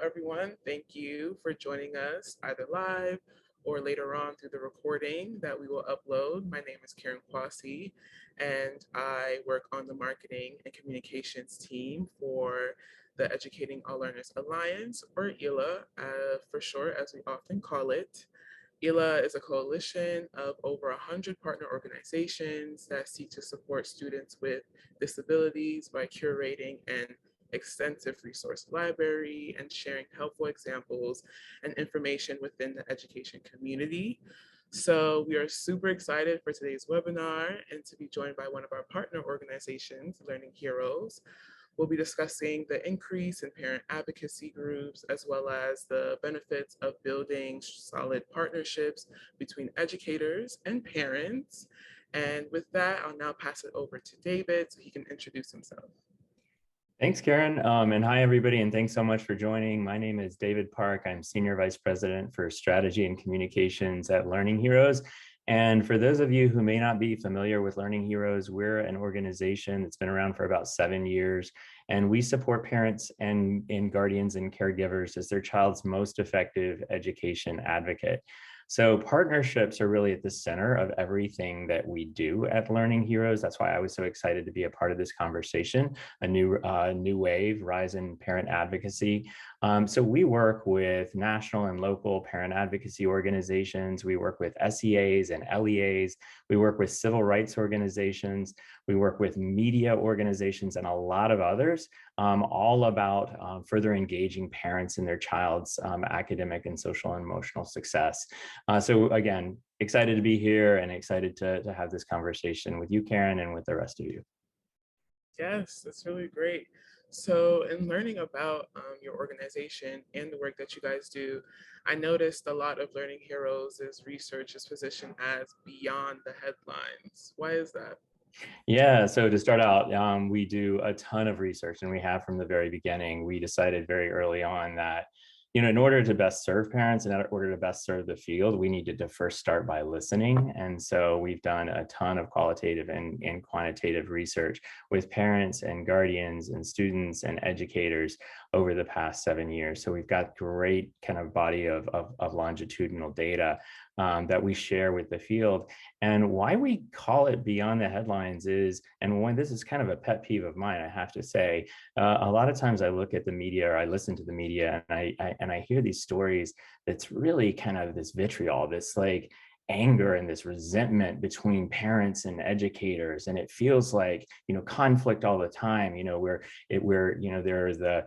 everyone. Thank you for joining us either live or later on through the recording that we will upload. My name is Karen Kwasi, and I work on the marketing and communications team for the Educating All Learners Alliance, or ELA for short, as we often call it. ELA is a coalition of over 100 partner organizations that seek to support students with disabilities by curating an extensive resource library and sharing helpful examples and information within the education community. So we are super excited for today's webinar and to be joined by one of our partner organizations, Learning Heroes. We'll be discussing the increase in parent advocacy groups, as well as the benefits of building solid partnerships between educators and parents. And with that, I'll now pass it over to David so he can introduce himself. Thanks, Karen. And hi, everybody, and thanks so much for joining. My name is David Park. I'm Senior Vice President for Strategy and Communications at Learning Heroes. And for those of you who may not be familiar with Learning Heroes, we're an organization that's been around for about 7 years, and we support parents and guardians and caregivers as their child's most effective education advocate. So partnerships are really at the center of everything that we do at Learning Heroes. That's why I was so excited to be a part of this conversation, a new wave, rise in parent advocacy. So we work with national and local parent advocacy organizations. We work with SEAs and LEAs. We work with civil rights organizations. We work with media organizations and a lot of others, all about further engaging parents in their child's academic and social and emotional success. So again, excited to be here and excited to have this conversation with you, Karen, and with the rest of you. Yes, that's really great. So in learning about your organization and the work that you guys do, I noticed a lot of Learning Heroes' research is positioned as beyond the headlines. Why is that? Yeah, so to start out, we do a ton of research, and we have from the very beginning. We decided very early on that, in order to best serve parents and in order to best serve the field, we needed to first start by listening. And so we've done a ton of qualitative and quantitative research with parents and guardians and students and educators over the past 7 years. So we've got great kind of body of longitudinal data that we share with the field. And why we call it beyond the headlines is, and when this is kind of a pet peeve of mine, I have to say, a lot of times I look at the media or I listen to the media and I hear these stories that's really kind of this vitriol, this like anger and this resentment between parents and educators, and it feels like conflict all the time. Where there are the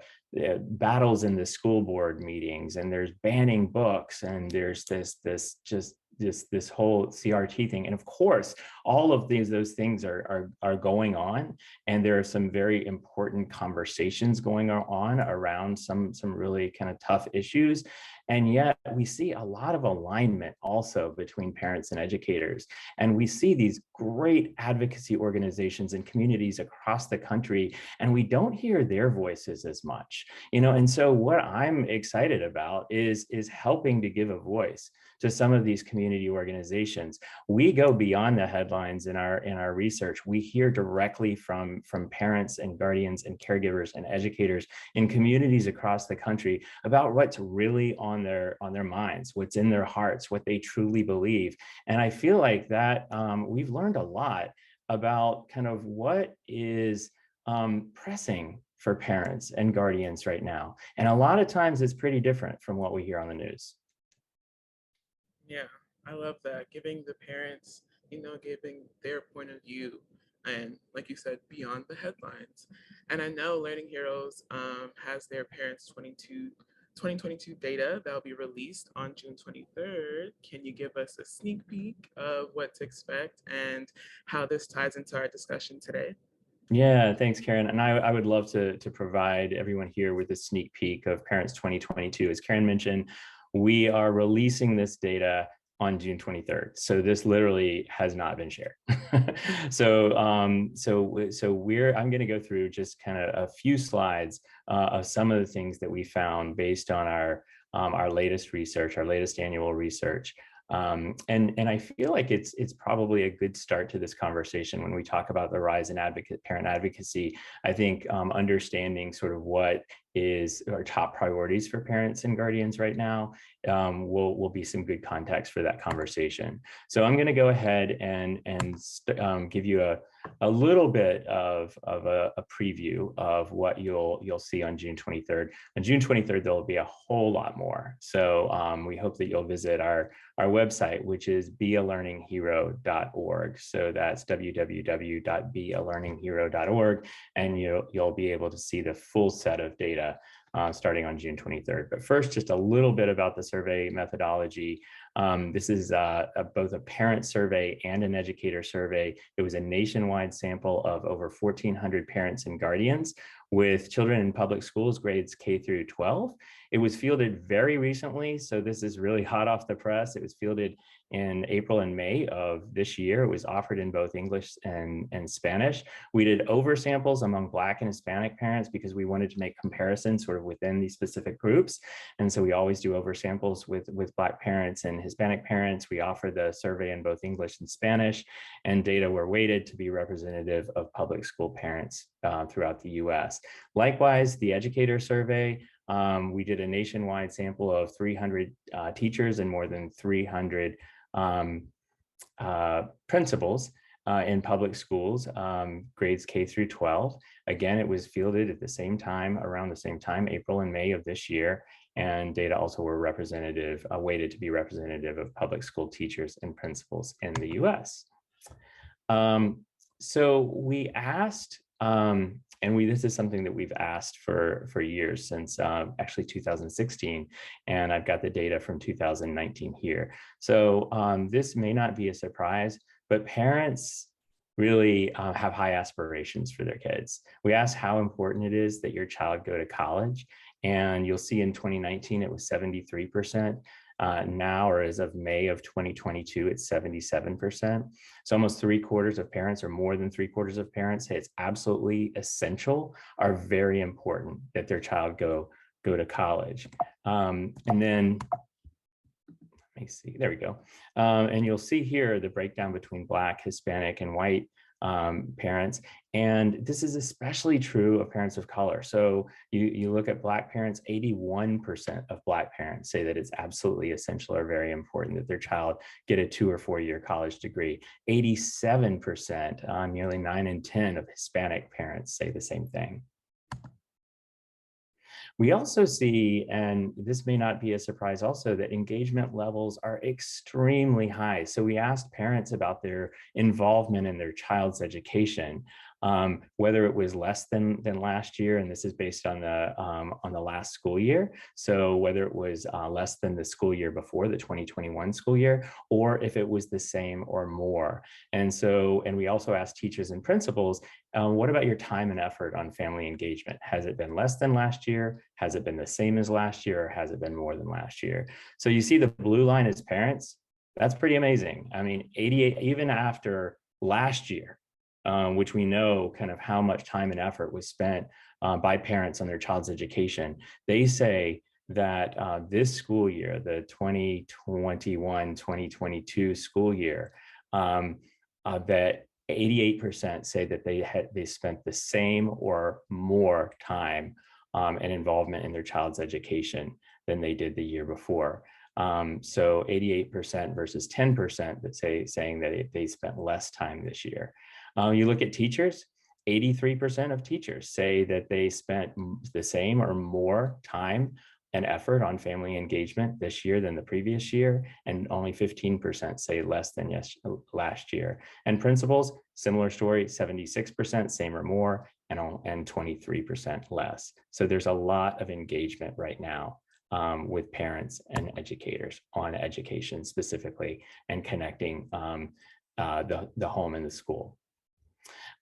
battles in the school board meetings, and there's banning books, and there's this whole CRT thing. And of course, all of those things are going on, and there are some very important conversations going on around some really kind of tough issues. And yet we see a lot of alignment also between parents and educators. And we see these great advocacy organizations and communities across the country, and we don't hear their voices as much. And so what I'm excited about is helping to give a voice to some of these community organizations. We go beyond the headlines in our research. We hear directly from parents and guardians and caregivers and educators in communities across the country about what's really on their minds, what's in their hearts, what they truly believe. And I feel like that we've learned a lot about kind of what is pressing for parents and guardians right now. And a lot of times it's pretty different from what we hear on the news. Yeah, I love that. Giving the parents, giving their point of view, and like you said, beyond the headlines. And I know Learning Heroes has their Parents 2022 data that will be released on June 23rd. Can you give us a sneak peek of what to expect and how this ties into our discussion today? Yeah, thanks, Karen. And I would love to provide everyone here with a sneak peek of Parents 2022. As Karen mentioned, we are releasing this data on June 23rd. So this literally has not been shared. I'm going to go through just kind of a few slides of some of the things that we found based on our latest research, our latest annual research. And I feel like it's probably a good start to this conversation when we talk about the rise in parent advocacy. I think understanding sort of what is our top priorities for parents and guardians right now, will be some good context for that conversation. So I'm going to go ahead and give you a little bit of a preview of what you'll see on June 23rd. On June 23rd, there will be a whole lot more. So we hope that you'll visit our website, which is bealearninghero.org. So that's www.bealearninghero.org, and you'll be able to see the full set of data starting on June 23rd. But first, just a little bit about the survey methodology. This is both a parent survey and an educator survey. It was a nationwide sample of over 1,400 parents and guardians with children in public schools, grades K through 12. It was fielded very recently, so this is really hot off the press. It was fielded in April and May of this year. It was offered in both English and Spanish. We did oversamples among Black and Hispanic parents because we wanted to make comparisons sort of within these specific groups. And so we always do oversamples with Black parents and Hispanic parents. We offer the survey in both English and Spanish, and data were weighted to be representative of public school parents throughout the US. Likewise, the educator survey, we did a nationwide sample of 300 teachers and more than 300 principals in public schools, grades K through 12. Again, it was fielded at the same time, around the same time, April and May of this year. And data also were representative, weighted to be representative of public school teachers and principals in the US. So we asked, this is something that we've asked for years, since actually 2016, and I've got the data from 2019 here. So this may not be a surprise, but parents really have high aspirations for their kids. We asked how important it is that your child go to college, and you'll see in 2019 it was 73%. Now, or as of May of 2022, it's 77%. So almost 3/4 of parents, or more than 3/4 of parents, say it's absolutely essential, are very important that their child go to college. And then, let me see, there we go. And you'll see here the breakdown between Black, Hispanic, and white parents. And this is especially true of parents of color. So you look at Black parents, 81% of Black parents say that it's absolutely essential or very important that their child get a 2 or 4 year college degree. 87%, nearly 9 in 10 of Hispanic parents say the same thing. We also see, and this may not be a surprise also, that engagement levels are extremely high. So we asked parents about their involvement in their child's education, whether it was less than last year, and this is based on the last school year. So whether it was less than the school year before, the 2021 school year, or if it was the same or more. And we also asked teachers and principals, what about your time and effort on family engagement? Has it been less than last year? Has it been the same as last year? Or has it been more than last year? So you see the blue line as parents. That's pretty amazing. I mean, 88, even after last year, which we know kind of how much time and effort was spent by parents on their child's education, they say that this school year, the 2021-2022 school year, that 88% say that they spent the same or more time and involvement in their child's education than they did the year before. So 88% versus 10% that saying that they spent less time this year. You look at teachers, 83% of teachers say that they spent the same or more time and effort on family engagement this year than the previous year, and only 15% say less than last year. And principals, similar story, 76%, same or more, and 23% less. So there's a lot of engagement right now with parents and educators on education specifically, and connecting the home and the school.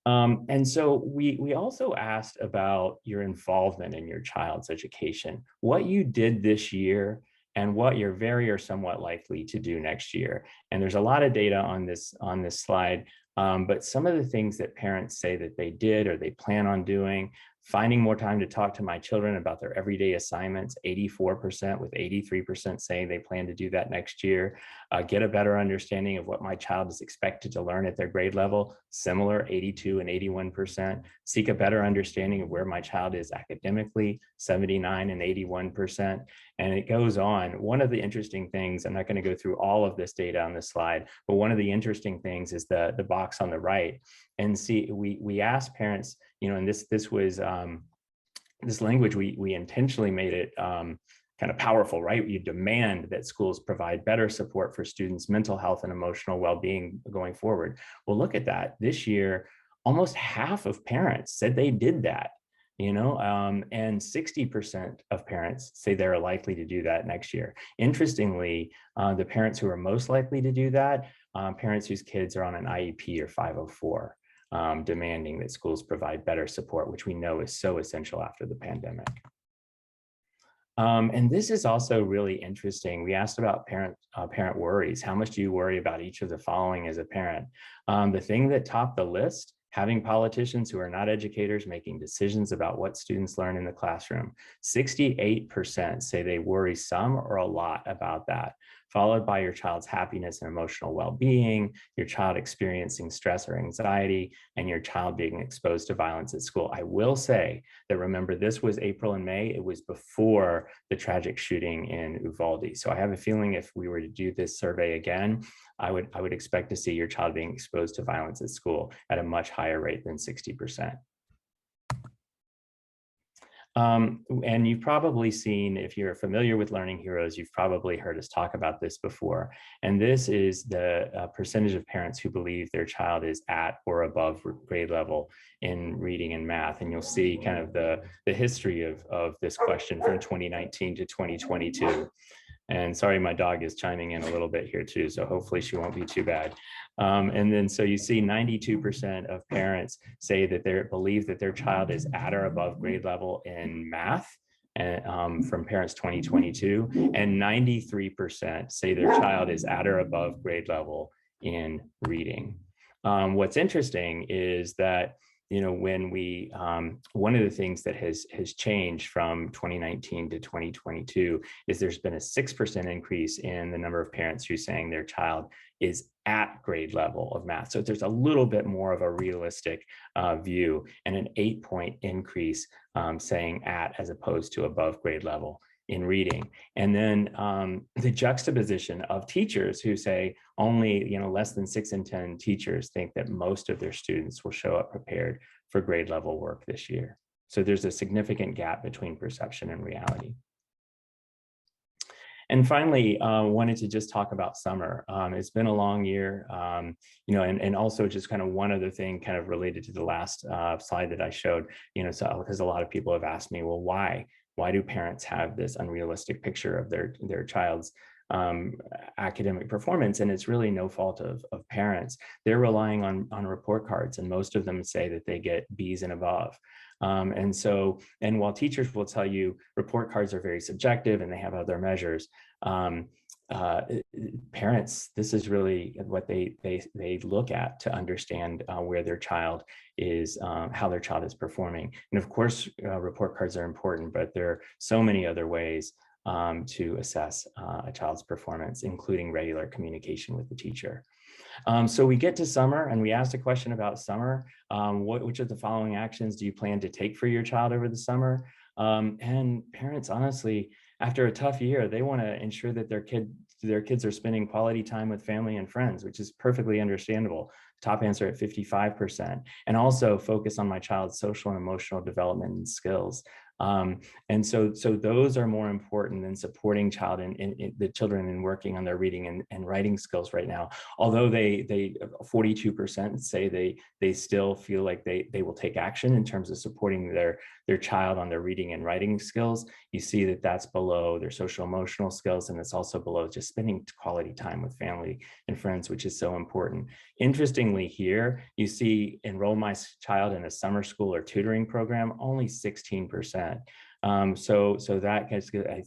And so we also asked about your involvement in your child's education, what you did this year and what you're very or somewhat likely to do next year. And there's a lot of data on this slide, but some of the things that parents say that they did or they plan on doing. Finding more time to talk to my children about their everyday assignments, 84%, with 83% saying they plan to do that next year. Get a better understanding of what my child is expected to learn at their grade level, similar, 82 and 81%. Seek a better understanding of where my child is academically, 79 and 81%. And it goes on. One of the interesting things, I'm not going to go through all of this data on this slide, but one of the interesting things is the box on the right. And see, we asked parents, and this was this language, we intentionally made it kind of powerful, right? You demand that schools provide better support for students' mental health and emotional well-being going forward. Well, look at that. This year, almost half of parents said they did that, and 60% of parents say they're likely to do that next year. Interestingly, the parents who are most likely to do that, parents whose kids are on an IEP or 504. Demanding that schools provide better support, which we know is so essential after the pandemic. And this is also really interesting. We asked about parent worries. How much do you worry about each of the following as a parent? The thing that topped the list, having politicians who are not educators making decisions about what students learn in the classroom. 68% say they worry some or a lot about that, followed by your child's happiness and emotional well-being, your child experiencing stress or anxiety, and your child being exposed to violence at school. I will say that, remember, this was April and May. It was before the tragic shooting in Uvalde. So I have a feeling if we were to do this survey again, I would expect to see your child being exposed to violence at school at a much higher rate than 60%. And you've probably seen, if you're familiar with Learning Heroes, you've probably heard us talk about this before. And this is the percentage of parents who believe their child is at or above grade level in reading and math. And you'll see kind of the history of this question from 2019 to 2022. And sorry, my dog is chiming in a little bit here too, so hopefully she won't be too bad. And then so you see 92% of parents say that they believe that their child is at or above grade level in math, and from parents 2022, and 93% say their child is at or above grade level in reading. What's interesting is that when we, one of the things that has changed from 2019 to 2022 is there's been a 6% increase in the number of parents who are saying their child is at grade level of math. So there's a little bit more of a realistic view, and an 8-point increase saying at as opposed to above grade level in reading. And then the juxtaposition of teachers who say only less than 6 in 10 teachers think that most of their students will show up prepared for grade level work this year. So there's a significant gap between perception and reality. And finally, wanted to just talk about summer. It's been a long year, and also just kind of one other thing kind of related to the last slide that I showed, so because a lot of people have asked me, well, why do parents have this unrealistic picture of their child's academic performance? And it's really no fault of parents. They're relying on report cards, and most of them say that they get B's and above. And while teachers will tell you report cards are very subjective and they have other measures, parents, this is really what they look at to understand where their child is, how their child is performing. And of course, report cards are important, but there are so many other ways to assess a child's performance, including regular communication with the teacher. So we get to summer and we asked a question about summer. Which of the following actions do you plan to take for your child over the summer? And parents, honestly, after a tough year, they want to ensure that their kids are spending quality time with family and friends, which is perfectly understandable. Top answer at 55%. And also focus on my child's social and emotional development and skills. And so those are more important than supporting the children in working on their reading and writing skills right now. Although they 42% say they still feel like they will take action in terms of supporting their child on their reading and writing skills. You see that that's below their social emotional skills, and it's also below just spending quality time with family and friends, which is so important. Interestingly, here you see enroll my child in a summer school or tutoring program, only 16%. So that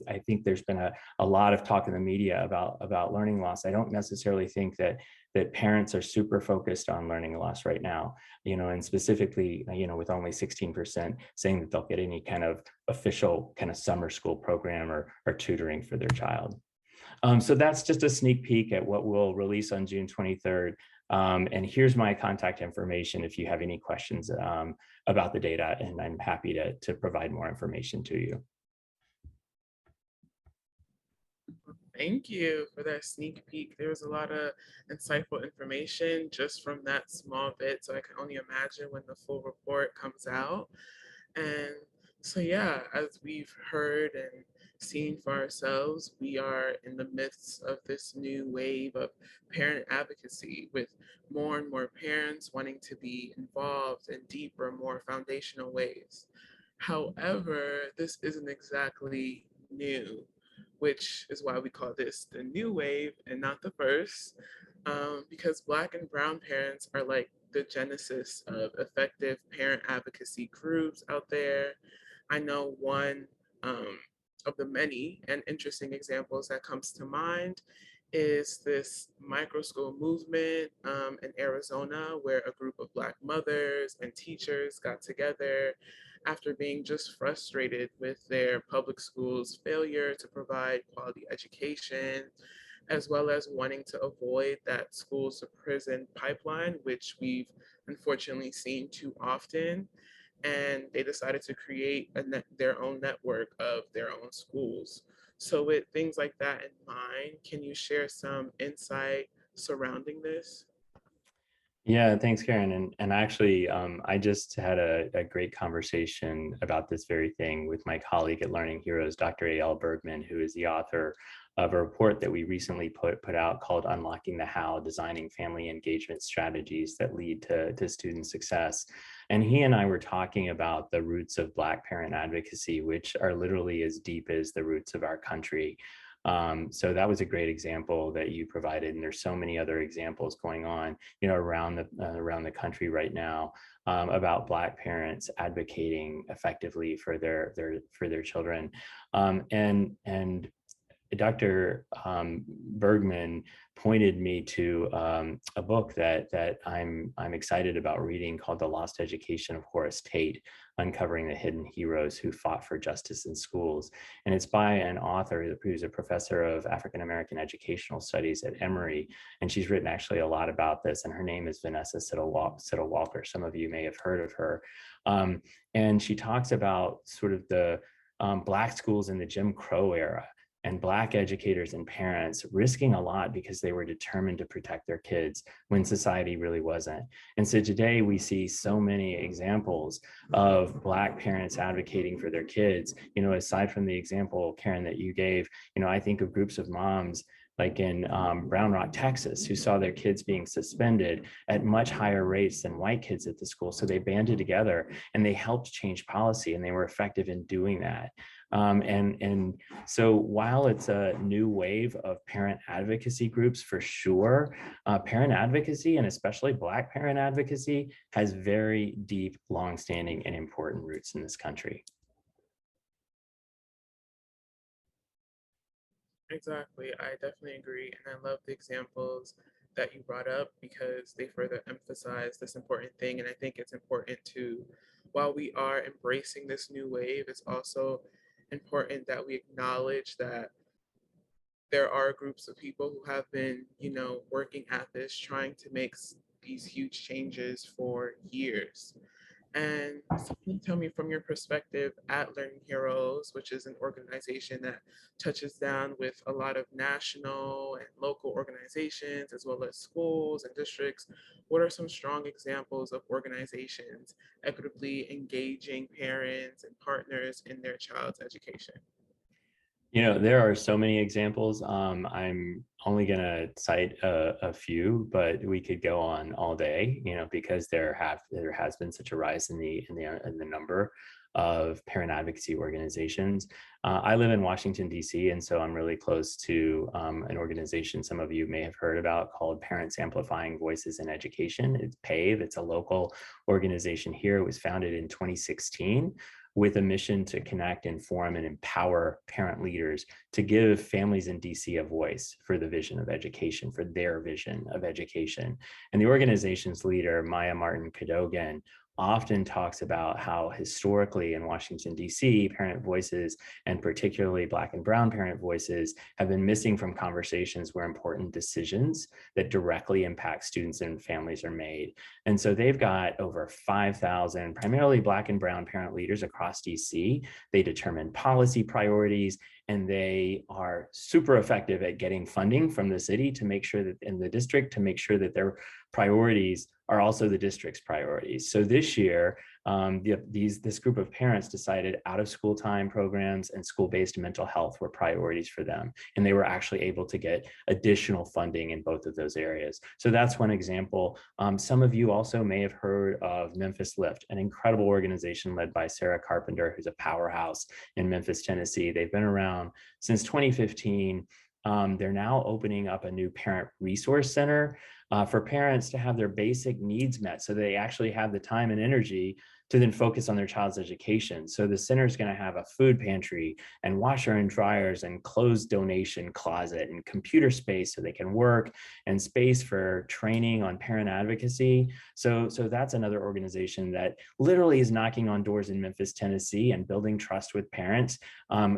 I think there's been a lot of talk in the media about learning loss. I don't necessarily think that parents are super focused on learning loss right now, and specifically, with only 16% saying that they'll get any kind of official kind of summer school program or tutoring for their child. So that's just a sneak peek at what we'll release on June 23rd. And here's my contact information if you have any questions about the data, and I'm happy to provide more information to you. Thank you for that sneak peek. There was a lot of insightful information just from that small bit. So I can only imagine when the full report comes out. And so, yeah, as we've heard and seen for ourselves, we are in the midst of this new wave of parent advocacy with more and more parents wanting to be involved in deeper, more foundational ways. However, this isn't exactly new, which is why we call this the new wave and not the first, because Black and Brown parents are like the genesis of effective parent advocacy groups out there. I know one of the many and interesting examples that comes to mind is this micro school movement in Arizona, where a group of Black mothers and teachers got together after being just frustrated with their public schools' failure to provide quality education, as well as wanting to avoid that schools to prison pipeline, which we've unfortunately seen too often. And they decided to create their own network of their own schools. So, with things like that in mind, can you share some insight surrounding this? Yeah, thanks, Karen. And actually, I just had a great conversation about this very thing with my colleague at Learning Heroes, Dr. A.L. Bergman, who is the author of a report that we recently put out called Unlocking the How, Designing Family Engagement Strategies that Lead to Student Success. And he and I were talking about the roots of Black parent advocacy, which are literally as deep as the roots of our country. So that was a great example that you provided, and there's so many other examples going on, around the country right now, about Black parents advocating effectively for their children, and Dr. Bergman pointed me to a book that I'm excited about reading called The Lost Education of Horace Tate: Uncovering the Hidden Heroes Who Fought for Justice in Schools. And it's by an author who's a professor of African American educational studies at Emory. And she's written actually a lot about this. And her name is Vanessa Siddle Walker. Some of you may have heard of her. And she talks about sort of the Black schools in the Jim Crow era, and Black educators and parents risking a lot because they were determined to protect their kids when society really wasn't. And so today we see so many examples of Black parents advocating for their kids. Aside from the example, Karen, that you gave, I think of groups of moms like in Brown Rock, Texas, who saw their kids being suspended at much higher rates than white kids at the school. So they banded together and they helped change policy, and they were effective in doing that. And so while it's a new wave of parent advocacy groups, for sure, parent advocacy, and especially Black parent advocacy, has very deep, longstanding, and important roots in this country. Exactly. I definitely agree. And I love the examples that you brought up because they further emphasize this important thing. And I think it's important to, while we are embracing this new wave, it's also important that we acknowledge that there are groups of people who have been, working at this, trying to make these huge changes for years. And so can you tell me from your perspective at Learning Heroes, which is an organization that touches down with a lot of national and local organizations, as well as schools and districts, what are some strong examples of organizations equitably engaging parents and partners in their child's education? There are so many examples. I'm only going to cite a few, but we could go on all day, because there has been such a rise in the number of parent advocacy organizations. I live in Washington, D.C., and so I'm really close to an organization some of you may have heard about called Parents Amplifying Voices in Education. It's PAVE. It's a local organization here. It was founded in 2016. with a mission to connect, inform, and empower parent leaders to give families in DC a voice for the vision of education, for their vision of education. And the organization's leader, Maya Martin Cadogan, often talks about how historically in Washington, D.C., parent voices, and particularly Black and Brown parent voices, have been missing from conversations where important decisions that directly impact students and families are made. And so they've got over 5,000 primarily Black and Brown parent leaders across D.C. They determine policy priorities, and they are super effective at getting funding from the city to make sure that in the district to make sure that their priorities are also the district's priorities. So this year, this group of parents decided out of school time programs and school-based mental health were priorities for them. And they were actually able to get additional funding in both of those areas. So that's one example. Some of you also may have heard of Memphis Lift, an incredible organization led by Sarah Carpenter, who's a powerhouse in Memphis, Tennessee. They've been around since 2015. They're now opening up a new parent resource center for parents to have their basic needs met so they actually have the time and energy to then focus on their child's education. So the center is going to have a food pantry and washer and dryers and clothes donation closet and computer space so they can work, and space for training on parent advocacy. So that's another organization that literally is knocking on doors in Memphis, Tennessee, and building trust with parents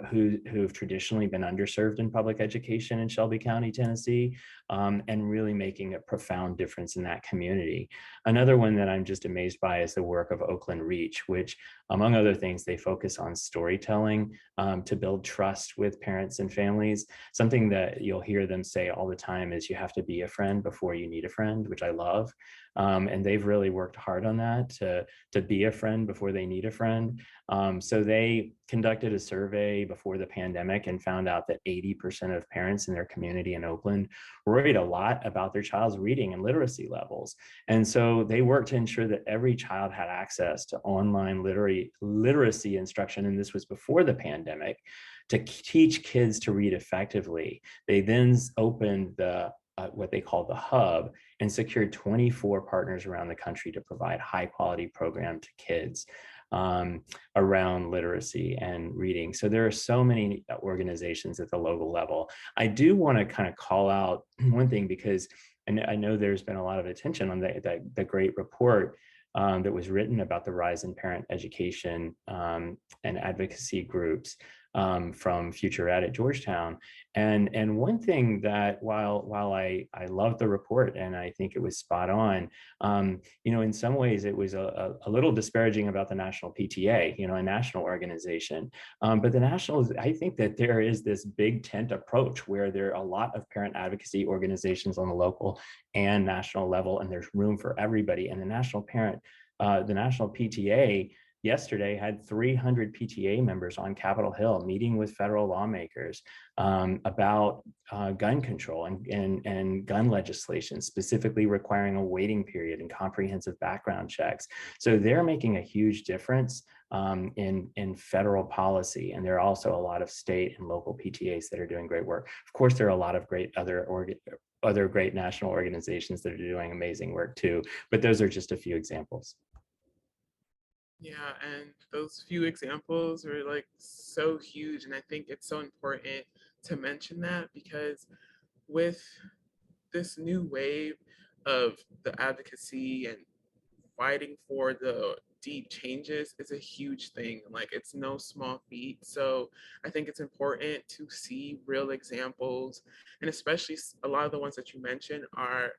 who've traditionally been underserved in public education in Shelby County, Tennessee, and really making a profound difference in that community. Another one that I'm just amazed by is the work of Oakland Reach, which, among other things, they focus on storytelling to build trust with parents and families. Something that you'll hear them say all the time is you have to be a friend before you need a friend, which I love. And they've really worked hard on that to be a friend before they need a friend. So they conducted a survey before the pandemic and found out that 80% of parents in their community in Oakland worried a lot about their child's reading and literacy levels. And so they worked to ensure that every child had access to online literacy instruction. And this was before the pandemic, to teach kids to read effectively. They then opened what they call the hub and secured 24 partners around the country to provide high quality program to kids around literacy and reading. So there are so many organizations at the local level. I do want to kind of call out one thing, because I know there's been a lot of attention on the great report that was written about the rise in parent education and advocacy groups from Future Ed at Georgetown. And one thing that while I love the report and I think it was spot on, in some ways it was a little disparaging about the National PTA, a national organization. But the national, I think that there is this big tent approach where there are a lot of parent advocacy organizations on the local and national level, and there's room for everybody. And the national PTA yesterday had 300 PTA members on Capitol Hill meeting with federal lawmakers about gun control and gun legislation, specifically requiring a waiting period and comprehensive background checks. So they're making a huge difference in federal policy. And there are also a lot of state and local PTAs that are doing great work. Of course, there are a lot of great other great national organizations that are doing amazing work too, but those are just a few examples. Yeah, and those few examples are like so huge. And I think it's so important to mention that, because with this new wave of the advocacy and fighting for the deep changes is a huge thing. Like, it's no small feat. So I think it's important to see real examples, and especially a lot of the ones that you mentioned are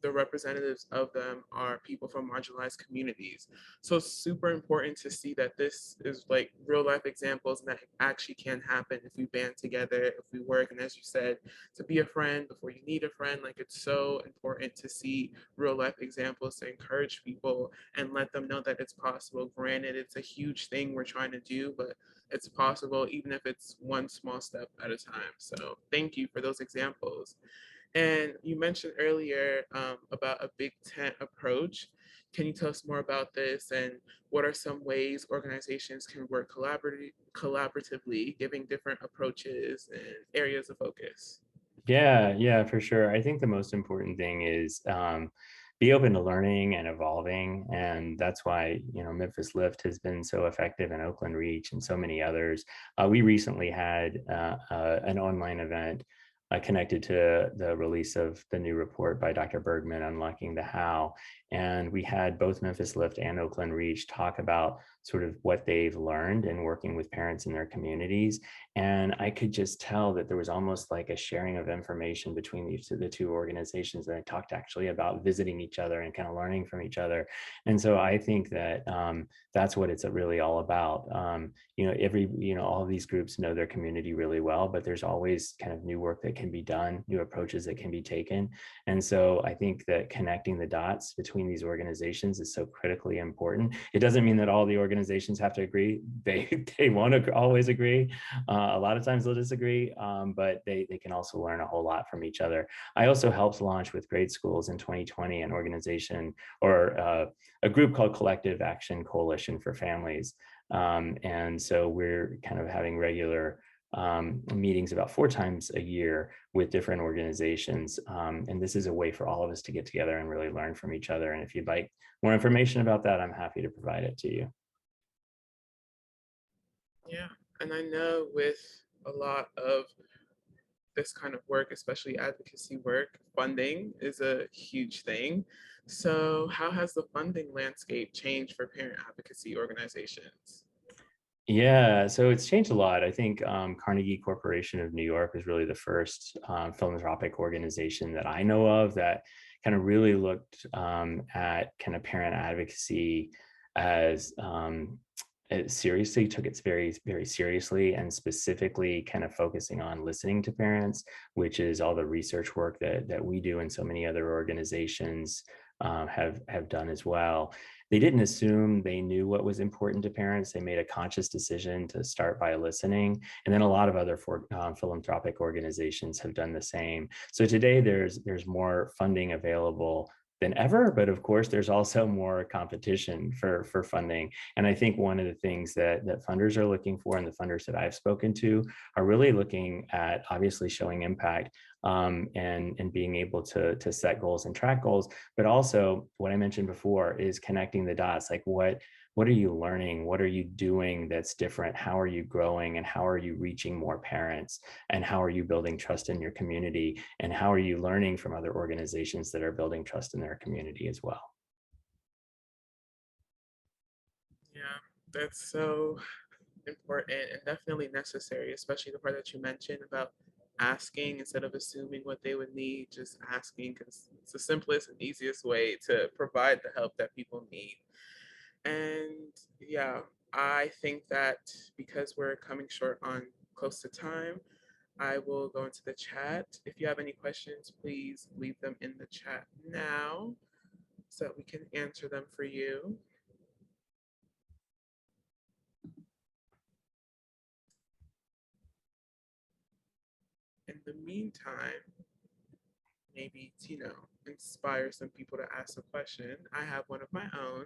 the representatives of them are people from marginalized communities. So it's super important to see that this is like real life examples and that actually can happen if we band together, if we work. And as you said, to be a friend before you need a friend, like, it's so important to see real life examples to encourage people and let them know that it's possible. Granted, it's a huge thing we're trying to do, but it's possible even if it's one small step at a time. So thank you for those examples. And you mentioned earlier about a big tent approach. Can you tell us more about this, and what are some ways organizations can work collaboratively, giving different approaches and areas of focus? Yeah, for sure. I think the most important thing is be open to learning and evolving. And that's why, Memphis Lift has been so effective, in Oakland Reach and so many others. We recently had an online event connected to the release of the new report by Dr. Bergman, Unlocking the How. And we had both Memphis Lift and Oakland Reach talk about sort of what they've learned in working with parents in their communities. And I could just tell that there was almost like a sharing of information between the two organizations. And I talked actually about visiting each other and kind of learning from each other. And so I think that that's what it's really all about. All of these groups know their community really well, but there's always kind of new work that can be done, new approaches that can be taken. And so I think that connecting the dots between these organizations is so critically important. It doesn't mean that all the organizations have to agree. They won't always agree. A lot of times they'll disagree, but they can also learn a whole lot from each other. I also helped launch with grade schools in 2020 an organization or a group called Collective Action Coalition for Families. And so we're kind of having regular meetings about 4 times a year with different organizations. And this is a way for all of us to get together and really learn from each other. And if you'd like more information about that, I'm happy to provide it to you. Yeah. And I know with a lot of this kind of work, especially advocacy work, funding is a huge thing. So, how has the funding landscape changed for parent advocacy organizations? Yeah, so it's changed a lot. I think Carnegie Corporation of New York is really the first philanthropic organization that I know of that kind of really looked at kind of parent advocacy as it seriously, took it very, very seriously, and specifically kind of focusing on listening to parents, which is all the research work that we do and so many other organizations have done as well. They didn't assume they knew what was important to parents. They made a conscious decision to start by listening. And then a lot of other philanthropic organizations have done the same. So today there's more funding available than ever, but of course there's also more competition for funding. And I think one of the things that funders are looking for, and the funders that I've spoken to are really looking at obviously showing impact, and being able to set goals and track goals, but also what I mentioned before is connecting the dots. Like what are you learning? What are you doing that's different? How are you growing? And how are you reaching more parents? And how are you building trust in your community? And how are you learning from other organizations that are building trust in their community as well? Yeah, that's so important and definitely necessary, especially the part that you mentioned about asking instead of assuming what they would need, just asking because it's the simplest and easiest way to provide the help that people need. And yeah, I think that because we're coming short on close to time, I will go into the chat. If you have any questions, please leave them in the chat now so that we can answer them for you. In the meantime, maybe, inspire some people to ask a question. I have one of my own.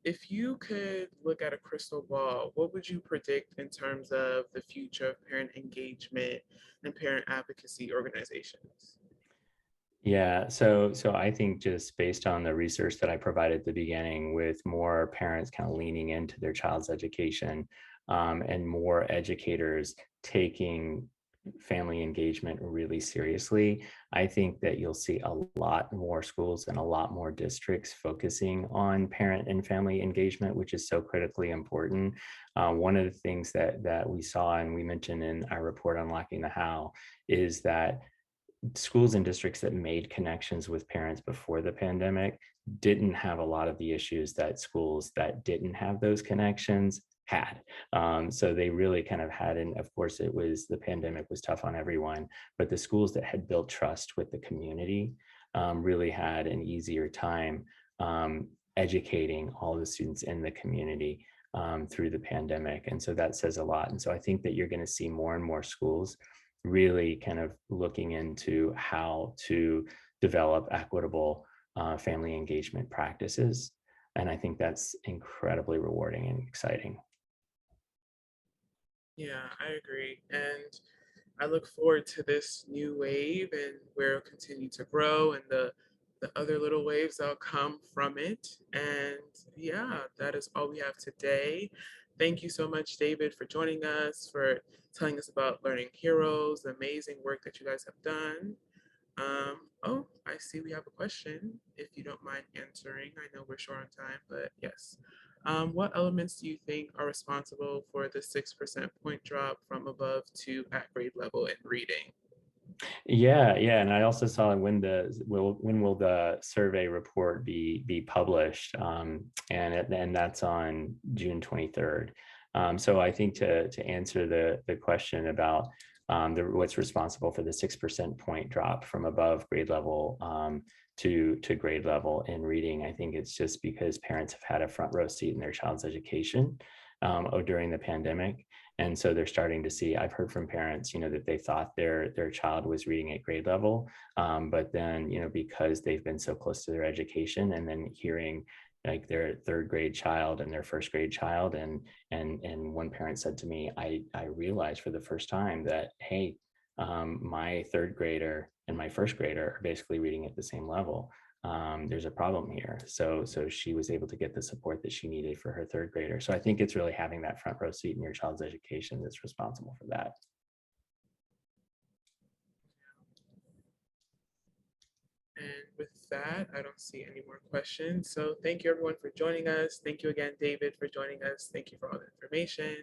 If you could look at a crystal ball, what would you predict in terms of the future of parent engagement and parent advocacy organizations? Yeah, so I think just based on the research that I provided at the beginning, with more parents kind of leaning into their child's education, and more educators taking family engagement really seriously, I think that you'll see a lot more schools and a lot more districts focusing on parent and family engagement, which is so critically important. One of the things that we saw and we mentioned in our report Unlocking the How is that schools and districts that made connections with parents before the pandemic didn't have a lot of the issues that schools that didn't have those connections had. So they really kind of had, and of course the pandemic was tough on everyone, but the schools that had built trust with the community really had an easier time educating all the students in the community through the pandemic. And so that says a lot. And so I think that you're going to see more and more schools really kind of looking into how to develop equitable family engagement practices. And I think that's incredibly rewarding and exciting. Yeah, I agree. And I look forward to this new wave and where it'll continue to grow and the the other little waves that'll come from it. And yeah, that is all we have today. Thank you so much, David, for joining us, for telling us about Learning Heroes, the amazing work that you guys have done. Oh, I see we have a question. If you don't mind answering, I know we're short on time, but yes. What elements do you think are responsible for the 6% point drop from above to at grade level in reading? Yeah, and I also saw when will the survey report be published, and that's on June 23rd. So I think to answer the question about what's responsible for the 6% point drop from above grade level to grade level in reading, I think it's just because parents have had a front row seat in their child's education during the pandemic. And so they're starting to see, I've heard from parents, that they thought their child was reading at grade level, but then, because they've been so close to their education, and then hearing like their third grade child and their first grade child, and one parent said to me, I realized for the first time that, hey, my third grader and my first grader are basically reading at the same level. There's a problem here. So she was able to get the support that she needed for her third grader. So I think it's really having that front row seat in your child's education that's responsible for that. And with that, I don't see any more questions. So thank you everyone for joining us. Thank you again, David, for joining us. Thank you for all the information.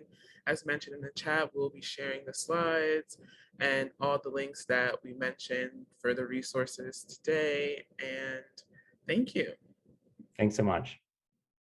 As mentioned in the chat, we'll be sharing the slides and all the links that we mentioned for the resources today. And thank you. Thanks so much.